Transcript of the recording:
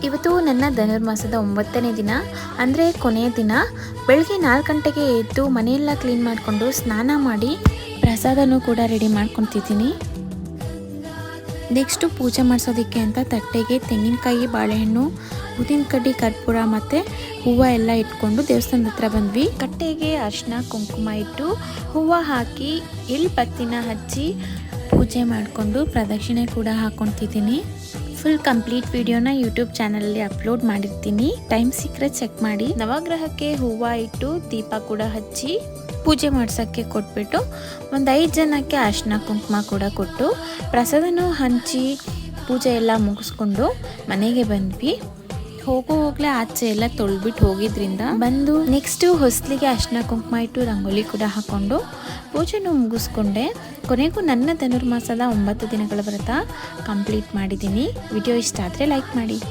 ಇವತ್ತು ನನ್ನ ಧನುರ್ಮಾಸದ 9ನೇ ದಿನ, ಅಂದರೆ ಕೊನೆಯ ದಿನ. ಬೆಳಗ್ಗೆ 4 ಗಂಟೆಗೆ ಎದ್ದು ಮನೆಯೆಲ್ಲ ಕ್ಲೀನ್ ಮಾಡಿಕೊಂಡು ಸ್ನಾನ ಮಾಡಿ ಪ್ರಸಾದನೂ ಕೂಡ ರೆಡಿ ಮಾಡ್ಕೊತಿದ್ದೀನಿ. ನೆಕ್ಸ್ಟು ಪೂಜೆ ಮಾಡಿಸೋದಕ್ಕೆ ಅಂತ ತಟ್ಟೆಗೆ ತೆಂಗಿನಕಾಯಿ, ಬಾಳೆಹಣ್ಣು, ಊದಿನ ಕಡ್ಡಿ, ಕರ್ಪೂರ ಮತ್ತು ಹೂವು ಎಲ್ಲ ಇಟ್ಕೊಂಡು ದೇವಸ್ಥಾನದ ಹತ್ರ ಬಂದ್ವಿ. ಕಟ್ಟೆಗೆ ಅರಿಶಿನ ಕುಂಕುಮ ಇಟ್ಟು ಹೂವು ಹಾಕಿ ಎಳ್ಳು ಬತ್ತಿನ ಹಚ್ಚಿ ಪೂಜೆ ಮಾಡಿಕೊಂಡು ಪ್ರದಕ್ಷಿಣೆ ಕೂಡ ಹಾಕ್ಕೊತಿದ್ದೀನಿ. ಫುಲ್ ಕಂಪ್ಲೀಟ್ ವಿಡಿಯೋನ ಯೂಟ್ಯೂಬ್ ಚಾನಲಲ್ಲಿ ಅಪ್ಲೋಡ್ ಮಾಡಿರ್ತೀನಿ, ಟೈಮ್ ಸಿಕ್ಕರೆ ಚೆಕ್ ಮಾಡಿ. ನವಗ್ರಹಕ್ಕೆ ಹೂವು ಇಟ್ಟು ದೀಪ ಕೂಡ ಹಚ್ಚಿ ಪೂಜೆ ಮಾಡ್ಸೋಕ್ಕೆ ಕೊಟ್ಬಿಟ್ಟು ಒಂದು 5 ಜನಕ್ಕೆ ಅರಿಶಿನ ಕುಂಕುಮ ಕೂಡ ಕೊಟ್ಟು ಪ್ರಸಾದನೂ ಹಂಚಿ ಪೂಜೆ ಎಲ್ಲ ಮುಗಿಸ್ಕೊಂಡು ಮನೆಗೆ ಬಂದ್ವಿ. ಹೋಗಲೇ ಆಚೆ ಎಲ್ಲ ತೊಳ್ಬಿಟ್ಟು ಹೋಗಿದ್ರಿಂದ ಬಂದು ನೆಕ್ಸ್ಟು ಹೊಸ್ಲಿಗೆ ಅರಿಶಿನ ಕುಂಕುಮ ಇಟ್ಟು ರಂಗೋಲಿ ಕೂಡ ಹಾಕ್ಕೊಂಡು ಪೂಜೆನೂ ಮುಗಿಸ್ಕೊಂಡೆ. ಕೊನೆಗೂ ನನ್ನ ಧನುರ್ಮಾಸದ 9 ದಿನಗಳ ವ್ರತ ಕಂಪ್ಲೀಟ್ ಮಾಡಿದ್ದೀನಿ. ವಿಡಿಯೋ ಇಷ್ಟ ಆದರೆ ಲೈಕ್ ಮಾಡಿ.